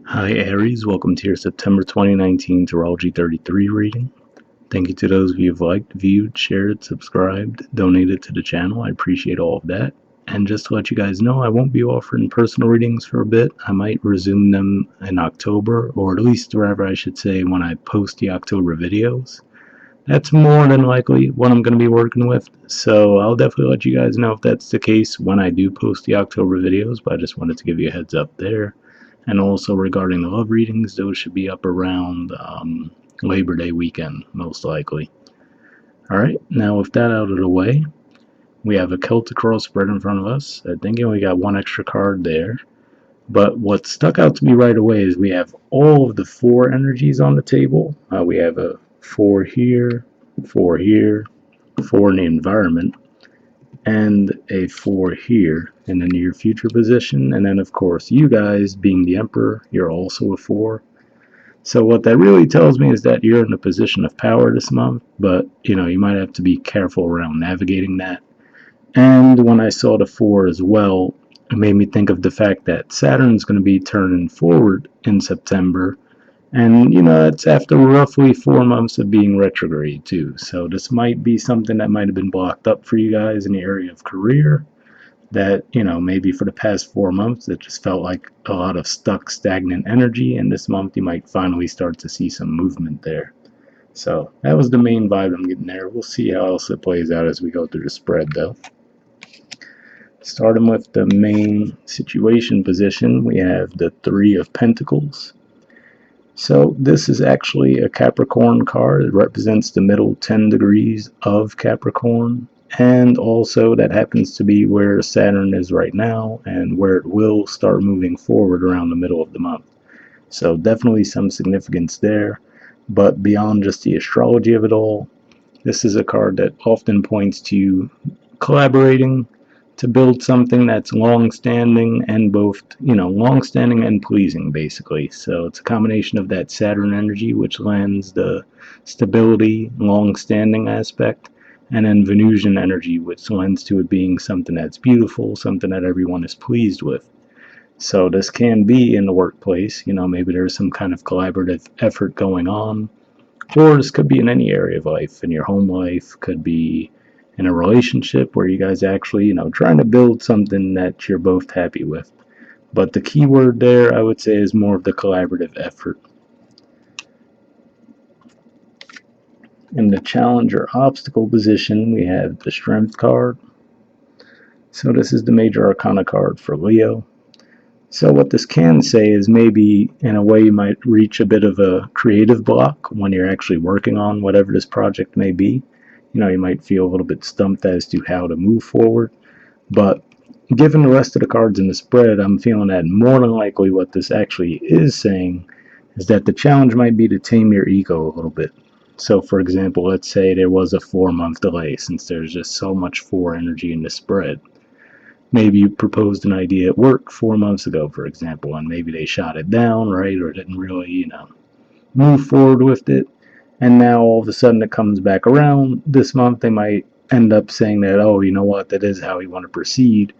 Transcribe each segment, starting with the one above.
Hi Aries, welcome to your September 2019 Astrology 33 reading. Thank you to those of you who've liked, viewed, shared, subscribed, donated to the channel. I appreciate all of that. And just to let you guys know, I won't be offering personal readings for a bit. I might resume them in October, or at least wherever I should say when I post the October videos. That's more than likely what I'm going to be working with. So I'll definitely let you guys know if that's the case when I do post the October videos, but I just wanted to give you a heads up there. And also regarding the love readings, those should be up around Labor Day weekend, most likely. Alright, now with that out of the way, we have a Celtic cross spread in front of us. I think we got one extra card there. But what stuck out to me right away is we have all of the four energies on the table. We have a four here, four here, four in the environment, and a four here in the near future position. And then, of course, you guys, being the Emperor, you're also a four. So what that really tells me is that you're in a position of power this month, but you might have to be careful around navigating that. And when I saw the four as well, it made me think of the fact that Saturn's going to be turning forward in September. And, it's after roughly 4 months of being retrograde, too. So this might be something that might have been blocked up for you guys in the area of career. That, maybe for the past 4 months, it just felt like a lot of stuck, stagnant energy. And this month, you might finally start to see some movement there. So that was the main vibe I'm getting there. We'll see how else it plays out as we go through the spread, though. Starting with the main situation position, we have the Three of Pentacles. So this is actually a Capricorn card. It represents the middle 10 degrees of Capricorn. And also that happens to be where Saturn is right now and where it will start moving forward around the middle of the month. So definitely some significance there. But beyond just the astrology of it all, this is a card that often points to collaborating to build something that's long-standing and both, long-standing and pleasing, basically. So it's a combination of that Saturn energy, which lends the stability, long-standing aspect, and then Venusian energy, which lends to it being something that's beautiful, something that everyone is pleased with. So this can be in the workplace, maybe there's some kind of collaborative effort going on, or this could be in any area of life, in your home life, could be in a relationship where you guys actually, trying to build something that you're both happy with. But the key word there, I would say, is more of the collaborative effort. In the challenge or obstacle position, we have the Strength card. So this is the Major Arcana card for Leo. So what this can say is maybe in a way you might reach a bit of a creative block when you're actually working on whatever this project may be. You might feel a little bit stumped as to how to move forward. But given the rest of the cards in the spread, I'm feeling that more than likely what this actually is saying is that the challenge might be to tame your ego a little bit. So for example, let's say there was a 4 month delay since there's just so much 4 energy in the spread. Maybe you proposed an idea at work 4 months ago, for example, and maybe they shot it down, right, or didn't really, move forward with it. And now all of a sudden it comes back around this month. They might end up saying that, oh, you know what, that is how we want to proceed.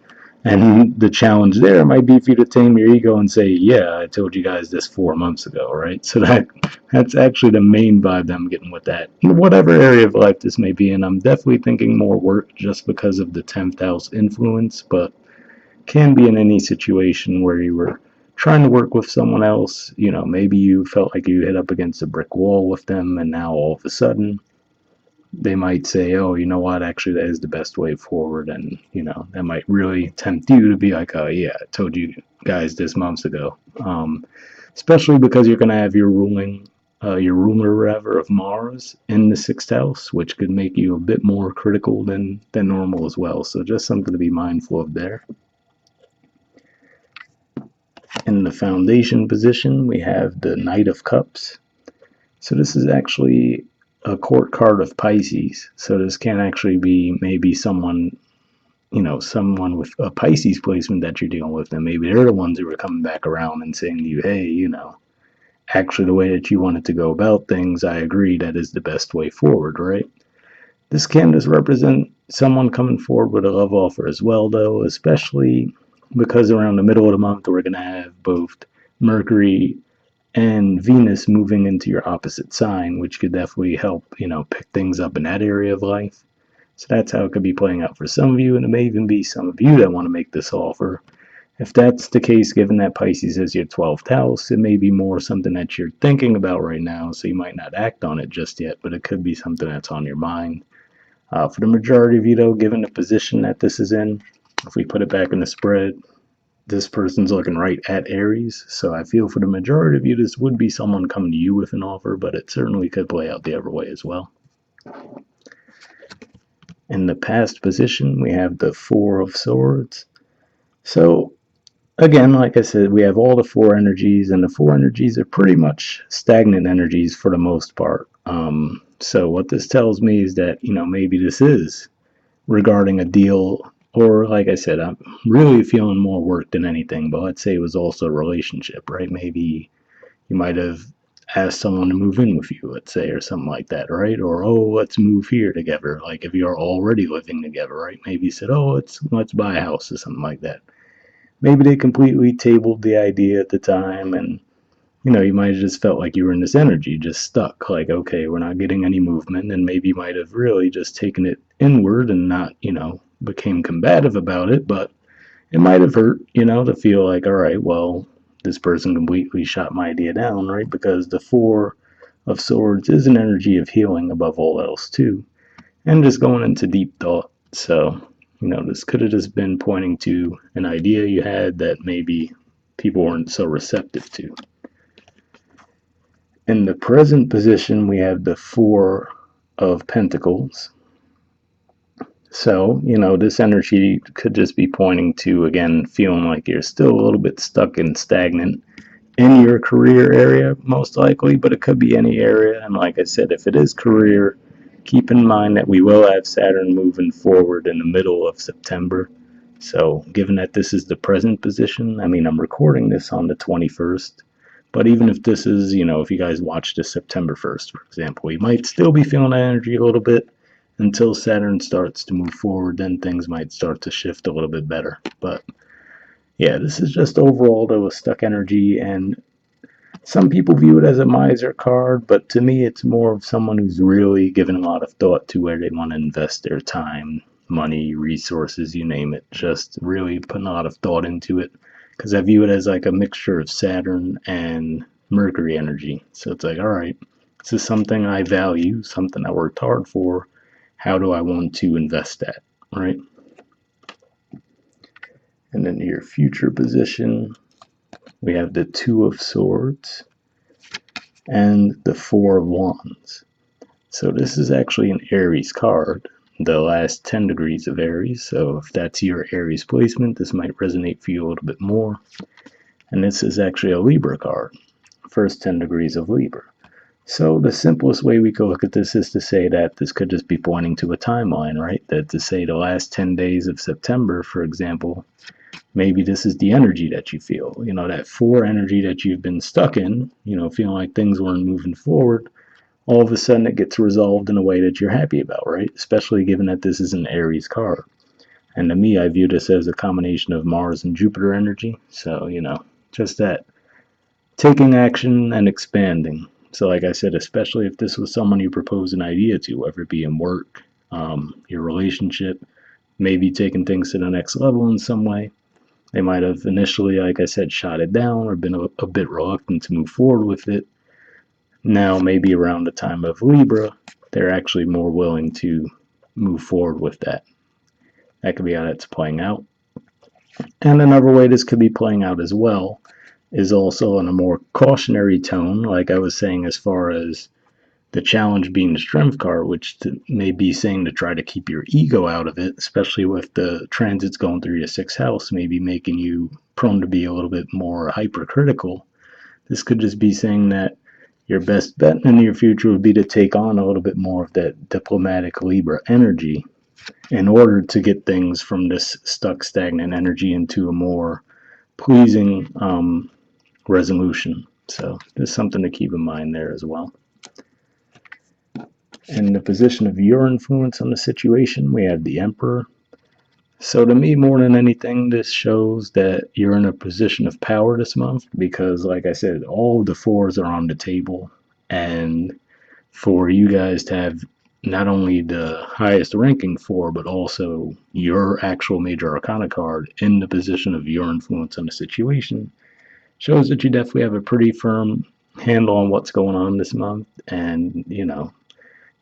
And the challenge there might be for you to tame your ego and say, yeah, I told you guys this 4 months ago, right? So that's actually the main vibe that I'm getting with that. Whatever area of life this may be in, I'm definitely thinking more work just because of the 10th house influence, but can be in any situation where you were trying to work with someone else. Maybe you felt like you hit up against a brick wall with them, and now all of a sudden they might say, oh, you know what, actually that is the best way forward. And that might really tempt you to be like, oh yeah, I told you guys this months ago. Especially because you're going to have your ruler rather of Mars in the 6th house, which could make you a bit more critical than normal as well. So just something to be mindful of there. In the foundation position, we have the Knight of Cups. So this is actually a court card of Pisces. So this can actually be maybe someone with a Pisces placement that you're dealing with, and maybe they're the ones who are coming back around and saying to you, hey, actually the way that you wanted to go about things, I agree that is the best way forward, right? This can just represent someone coming forward with a love offer as well, though, especially because around the middle of the month we're going to have both Mercury and Venus moving into your opposite sign, which could definitely help, pick things up in that area of life. So that's how it could be playing out for some of you, and it may even be some of you that want to make this offer. If that's the case, given that Pisces is your 12th house, it may be more something that you're thinking about right now, so you might not act on it just yet, but it could be something that's on your mind. For the majority of you, though, given the position that this is in, if we put it back in the spread, this person's looking right at Aries, so I feel for the majority of you, this would be someone coming to you with an offer, but it certainly could play out the other way as well. In the past position, we have the Four of Swords. So again, like I said, we have all the four energies, and the four energies are pretty much stagnant energies for the most part. So what this tells me is that, maybe this is regarding a deal, or like I said, I'm really feeling more work than anything, but let's say it was also a relationship, right? Maybe you might have asked someone to move in with you, let's say, or something like that, right? Or, oh, let's move here together. Like if you're already living together, right? Maybe you said, oh, let's buy a house or something like that. Maybe they completely tabled the idea at the time, and you might have just felt like you were in this energy, just stuck. Like, okay, we're not getting any movement, and maybe you might have really just taken it inward and not, became combative about it, but it might have hurt, to feel like, all right, well, this person completely shot my idea down, right? Because the Four of Swords is an energy of healing above all else, too, and just going into deep thought. So, this could have just been pointing to an idea you had that maybe people weren't so receptive to. In the present position, we have the Four of Pentacles. So, this energy could just be pointing to, again, feeling like you're still a little bit stuck and stagnant in your career area, most likely, but it could be any area. And like I said, if it is career, keep in mind that we will have Saturn moving forward in the middle of September. So, given that this is the present position, I'm recording this on the 21st. But even if this is, if you guys watch this September 1st, for example, you might still be feeling that energy a little bit until Saturn starts to move forward. Then things might start to shift a little bit better. But yeah, this is just overall, though, a stuck energy, and some people view it as a miser card, but to me, it's more of someone who's really given a lot of thought to where they want to invest their time, money, resources, you name it. Just really putting a lot of thought into it, because I view it as like a mixture of Saturn and Mercury energy. So it's like, all right, this is something I value, something I worked hard for. How do I want to invest that, right? And then your future position, we have the Two of Swords and the Four of Wands. So this is actually an Aries card, the last 10 degrees of Aries. So if that's your Aries placement, this might resonate for you a little bit more. And this is actually a Libra card, first 10 degrees of Libra. So the simplest way we could look at this is to say that this could just be pointing to a timeline, right? That to say the last 10 days of September, for example, maybe this is the energy that you feel, that four energy that you've been stuck in, feeling like things weren't moving forward. All of a sudden it gets resolved in a way that you're happy about, right? Especially given that this is an Aries card. And to me, I view this as a combination of Mars and Jupiter energy. So, just that taking action and expanding. So like I said, especially if this was someone you propose an idea to, whether it be in work, your relationship, maybe taking things to the next level in some way. They might have initially, like I said, shot it down or been a bit reluctant to move forward with it. Now, maybe around the time of Libra, they're actually more willing to move forward with that. That could be how that's playing out. And another way this could be playing out as well is also on a more cautionary tone, like I was saying, as far as the challenge being the strength card, which may be saying to try to keep your ego out of it, especially with the transits going through your sixth house, maybe making you prone to be a little bit more hypercritical. This could just be saying that your best bet in the near future would be to take on a little bit more of that diplomatic Libra energy in order to get things from this stuck, stagnant energy into a more pleasing resolution. So there's something to keep in mind there as well. In the position of your influence on the situation, we have the Emperor. So to me, more than anything, this shows that you're in a position of power this month because, like I said, all of the fours are on the table. And for you guys to have not only the highest ranking four, but also your actual major arcana card in the position of your influence on the situation shows that you definitely have a pretty firm handle on what's going on this month. And, you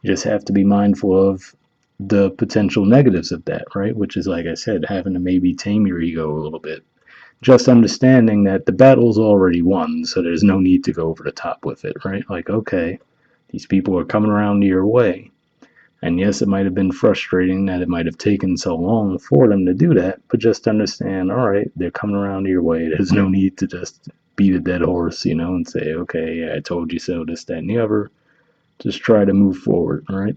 just have to be mindful of the potential negatives of that, right? Which is, like I said, having to maybe tame your ego a little bit. Just understanding that the battle's already won, so there's no need to go over the top with it, right? Like, okay, these people are coming around your way. And yes, it might have been frustrating that it might have taken so long for them to do that, but just understand, all right, they're coming around your way. There's no need to just beat a dead horse, and say, okay, yeah, I told you so, this, that, and the other. Just try to move forward, right?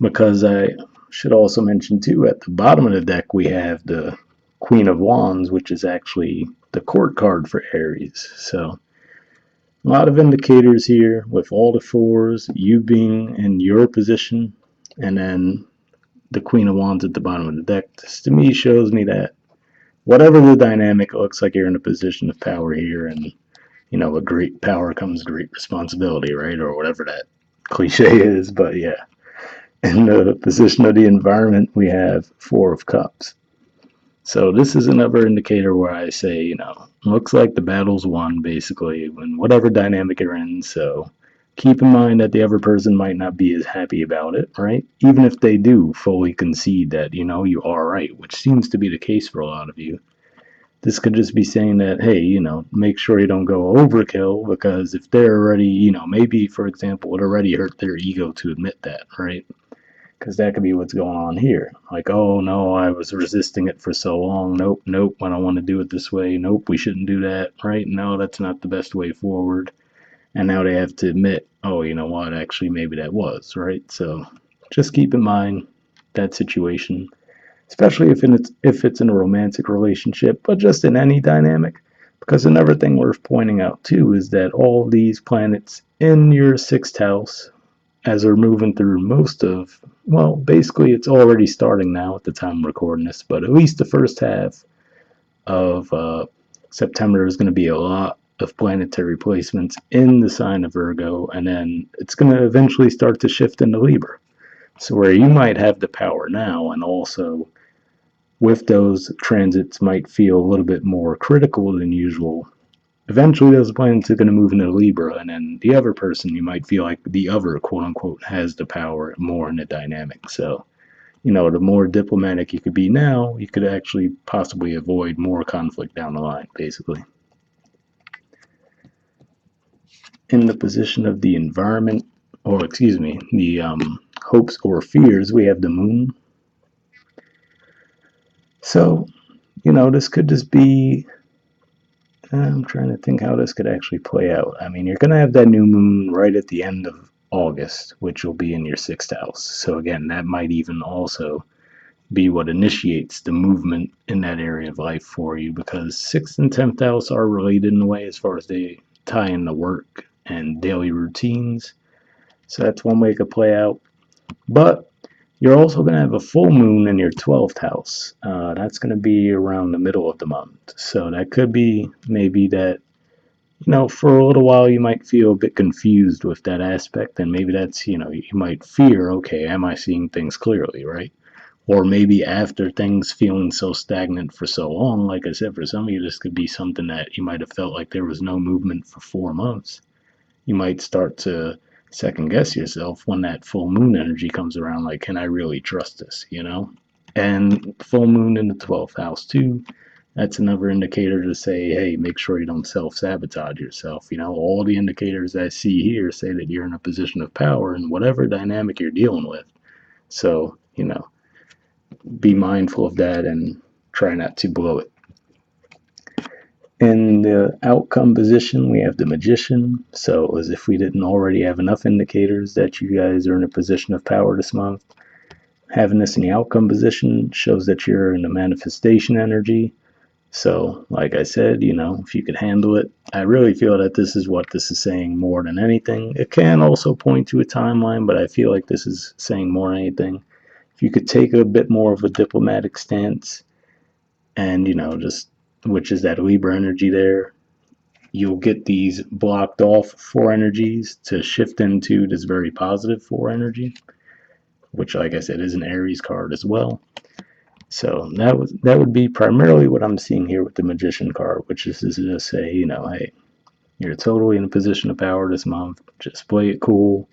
Because I should also mention too, at the bottom of the deck we have the Queen of Wands, which is actually the court card for Aries. So a lot of indicators here with all the fours, you being in your position, and then the Queen of Wands at the bottom of the deck. This to me shows me that whatever the dynamic, it looks like you're in a position of power here, and with great power comes great responsibility, right? Or whatever that cliche is, but yeah. In the position of the environment, we have Four of Cups. So this is another indicator where I say, looks like the battle's won, basically, when whatever dynamic you're in. So keep in mind that the other person might not be as happy about it, right? Even if they do fully concede that, you are right, which seems to be the case for a lot of you. This could just be saying that, hey, make sure you don't go overkill, because if they're already, maybe, for example, it already hurt their ego to admit that, right? Because that could be what's going on here. Like, oh no, I was resisting it for so long. Nope, nope, I don't want to do it this way. Nope, we shouldn't do that, right? No, that's not the best way forward. And now they have to admit, oh, you know what, actually, maybe that was, right? So just keep in mind that situation, especially if it's in a romantic relationship, but just in any dynamic. Because another thing worth pointing out too is that all these planets in your sixth house, as we're moving through most of, well, basically it's already starting now at the time I'm recording this, but at least the first half of September is going to be a lot of planetary placements in the sign of Virgo, and then it's going to eventually start to shift into Libra. So where you might have the power now, and also with those transits might feel a little bit more critical than usual, eventually those planets are going to move into Libra, and then the other person, you might feel like the other, quote unquote, has the power more in the dynamic. So, the more diplomatic you could be now, you could actually possibly avoid more conflict down the line, basically. In the position of the environment, or excuse me, the hopes or fears, we have the moon. So, this could just be, I'm trying to think how this could actually play out. I mean, you're going to have that new moon right at the end of August, which will be in your sixth house. So, again, that might even also be what initiates the movement in that area of life for you, because sixth and 10th house are related in a way as far as they tie in the work and daily routines. So, that's one way it could play out. But you're also going to have a full moon in your 12th house. That's going to be around the middle of the month. So that could be maybe that, for a little while you might feel a bit confused with that aspect. And maybe that's, you might fear, okay, am I seeing things clearly, right? Or maybe after things feeling so stagnant for so long, like I said, for some of you, this could be something that you might have felt like there was no movement for 4 months. You might start to second guess yourself when that full moon energy comes around, like, can I really trust this, And full moon in the 12th house too, that's another indicator to say, hey, make sure you don't self-sabotage yourself. All the indicators I see here say that you're in a position of power in whatever dynamic you're dealing with. So, be mindful of that and try not to blow it. In the outcome position, we have the Magician. So, as if we didn't already have enough indicators that you guys are in a position of power this month, having this in the outcome position shows that you're in the manifestation energy. So, like I said, if you could handle it, I really feel that this is what this is saying more than anything. It can also point to a timeline, but I feel like this is saying more than anything. If you could take a bit more of a diplomatic stance and, just, which is that Libra energy there, you'll get these blocked off 4 energies to shift into this very positive 4 energy, which, like I said, is an Aries card as well. So that would be primarily what I'm seeing here with the Magician card, which is to just say, hey, you're totally in a position of power this month. Just play it cool.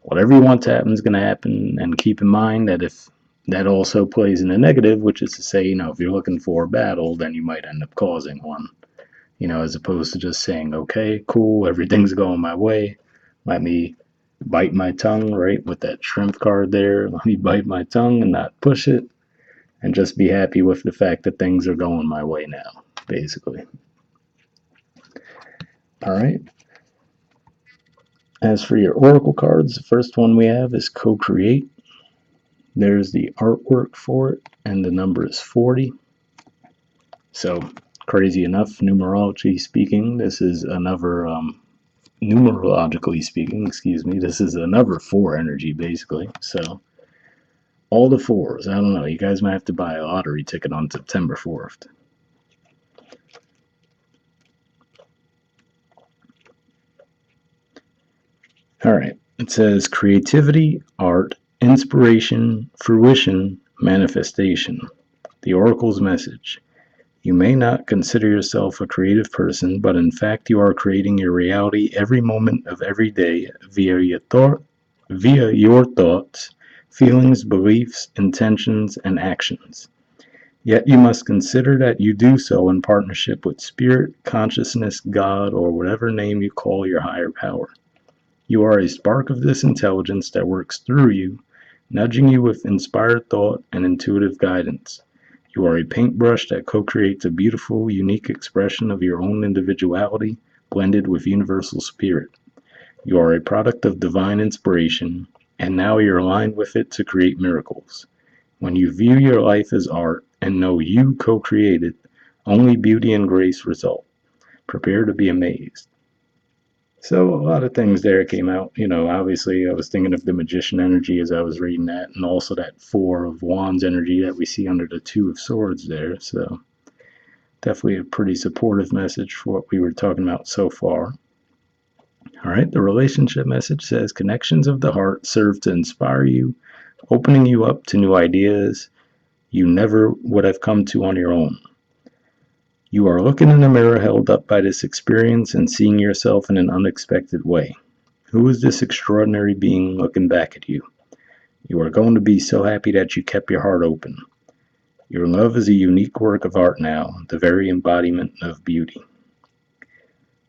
Whatever you want to happen is going to happen, and keep in mind that if that also plays in the negative, which is to say, if you're looking for a battle, then you might end up causing one. As opposed to just saying, okay, cool, everything's going my way. Let me bite my tongue, right? With that strength card there. Let me bite my tongue and not push it, and just be happy with the fact that things are going my way now, basically. All right. As for your oracle cards, the first one we have is co-create. There's the artwork for it, and the number is 40. So, crazy enough, numerologically speaking, this is another this is another 4 energy, basically. So, all the 4s. I don't know. You guys might have to buy a lottery ticket on September 4th. All right. It says creativity, art, inspiration, fruition, manifestation. The Oracle's message. You may not consider yourself a creative person, but in fact you are creating your reality every moment of every day via your thoughts, feelings, beliefs, intentions, and actions. Yet you must consider that you do so in partnership with spirit, consciousness, God, or whatever name you call your higher power. You are a spark of this intelligence that works through you, nudging you with inspired thought and intuitive guidance. You are a paintbrush that co-creates a beautiful, unique expression of your own individuality, blended with universal spirit. You are a product of divine inspiration, and now you're aligned with it to create miracles. When you view your life as art and know you co-created, only beauty and grace result. Prepare to be amazed. So a lot of things there came out. Obviously I was thinking of the magician energy as I was reading that, and also that 4 of wands energy that we see under the 2 of swords there. So definitely a pretty supportive message for what we were talking about so far. All right, the relationship message says connections of the heart serve to inspire you, opening you up to new ideas you never would have come to on your own. You are looking in the mirror held up by this experience and seeing yourself in an unexpected way. Who is this extraordinary being looking back at you? You are going to be so happy that you kept your heart open. Your love is a unique work of art now, the very embodiment of beauty.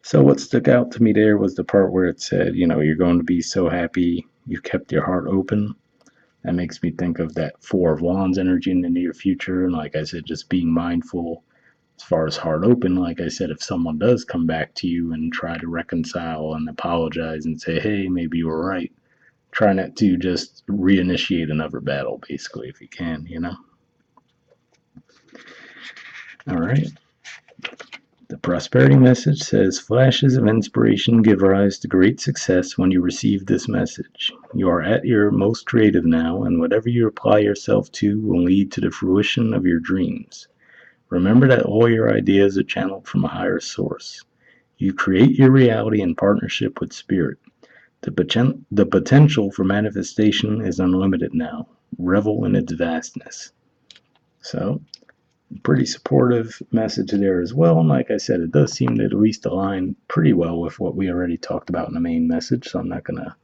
So what stuck out to me there was the part where it said, you're going to be so happy you kept your heart open. That makes me think of that 4 of wands energy in the near future. And like I said, just being mindful as far as heart open. Like I said, if someone does come back to you and try to reconcile and apologize and say, hey, maybe you were right, try not to just reinitiate another battle, basically, if you can, All right. The prosperity message says flashes of inspiration give rise to great success when you receive this message. You are at your most creative now, and whatever you apply yourself to will lead to the fruition of your dreams. Remember that all your ideas are channeled from a higher source. You create your reality in partnership with spirit. The potential for manifestation is unlimited now. Revel in its vastness. So, pretty supportive message there as well. And like I said, it does seem to at least align pretty well with what we already talked about in the main message. So I'm not going to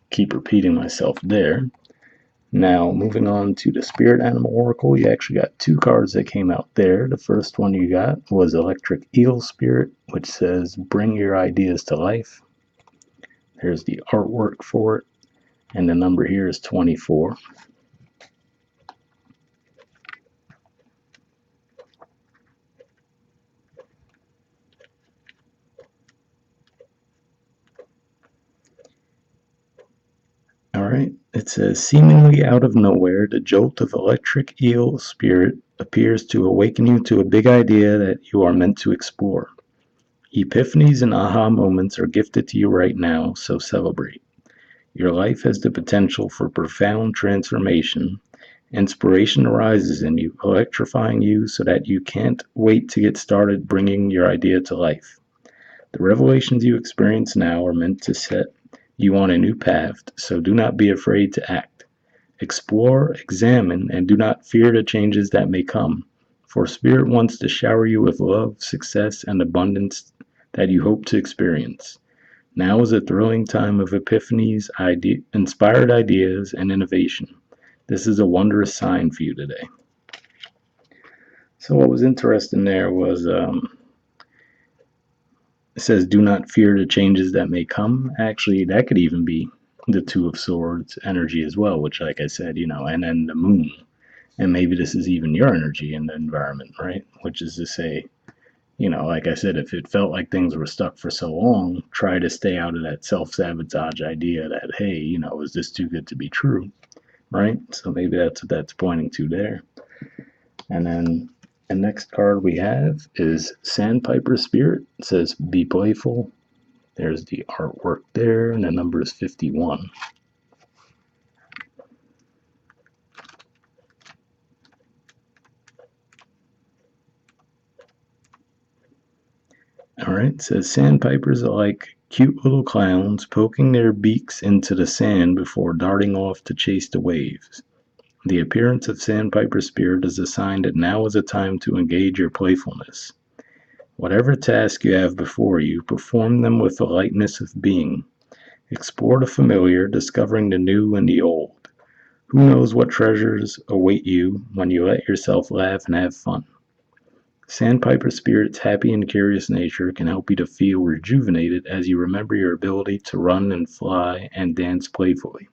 keep repeating myself there. Now, moving on to the Spirit Animal Oracle, you actually got 2 cards that came out there. The first one you got was Electric Eel Spirit, which says, bring your ideas to life. There's the artwork for it, and the number here is 24. All right. It says, seemingly out of nowhere, the jolt of electric eel spirit appears to awaken you to a big idea that you are meant to explore. Epiphanies and aha moments are gifted to you right now, so celebrate. Your life has the potential for profound transformation. Inspiration arises in you, electrifying you so that you can't wait to get started bringing your idea to life. The revelations you experience now are meant to set you on a new path, so do not be afraid to act. Explore, examine, and do not fear the changes that may come, for Spirit wants to shower you with love, success, and abundance that you hope to experience. Now is a thrilling time of epiphanies, inspired ideas, and innovation. This is a wondrous sign for you today. So, what was interesting there was it says, do not fear the changes that may come. Actually, that could even be the Two of Swords energy as well, which, like I said, and then the moon. And maybe this is even your energy in the environment, right? Which is to say, like I said, if it felt like things were stuck for so long, try to stay out of that self sabotage idea that, hey, is this too good to be true, right? So maybe that's what that's pointing to there. And then the next card we have is Sandpiper Spirit. It says, be playful. There's the artwork there, and the number is 51. All right, it says sandpipers are like cute little clowns poking their beaks into the sand before darting off to chase the waves. The appearance of Sandpiper Spirit is a sign that now is a time to engage your playfulness. Whatever task you have before you, perform them with the lightness of being. Explore the familiar, discovering the new and the old. Who knows what treasures await you when you let yourself laugh and have fun. Sandpiper Spirit's happy and curious nature can help you to feel rejuvenated as you remember your ability to run and fly and dance playfully.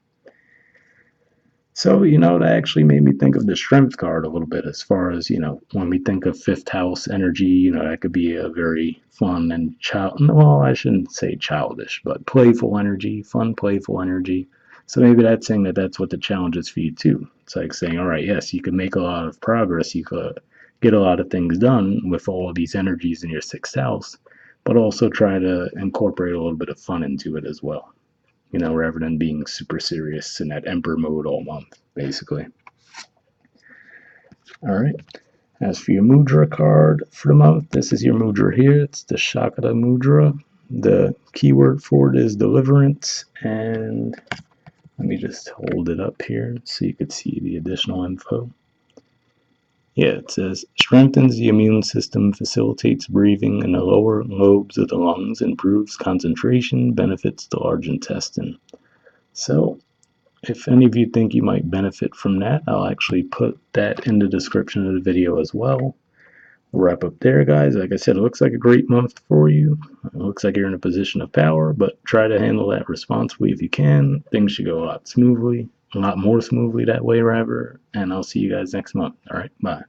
So, that actually made me think of the strength card a little bit as far as, when we think of fifth house energy, that could be a very fun and well, I shouldn't say childish, but playful energy, fun, playful energy. So maybe that's saying that that's what the challenge is for you too. It's like saying, all right, yes, you can make a lot of progress. You could get a lot of things done with all of these energies in your sixth house, but also try to incorporate a little bit of fun into it as well, rather than being super serious in that emperor mode all month, basically. All right. As for your mudra card for the month, this is your mudra here. It's the Shakata mudra. The keyword for it is deliverance. And let me just hold it up here so you could see the additional info. Yeah, it says strengthens the immune system, facilitates breathing in the lower lobes of the lungs, improves concentration, benefits the large intestine. So, if any of you think you might benefit from that, I'll actually put that in the description of the video as well. We'll wrap up there, guys. Like I said, it looks like a great month for you. It looks like you're in a position of power, but try to handle that responsibly if you can. Things should go a lot more smoothly that way, rather. And I'll see you guys next month. All right, bye.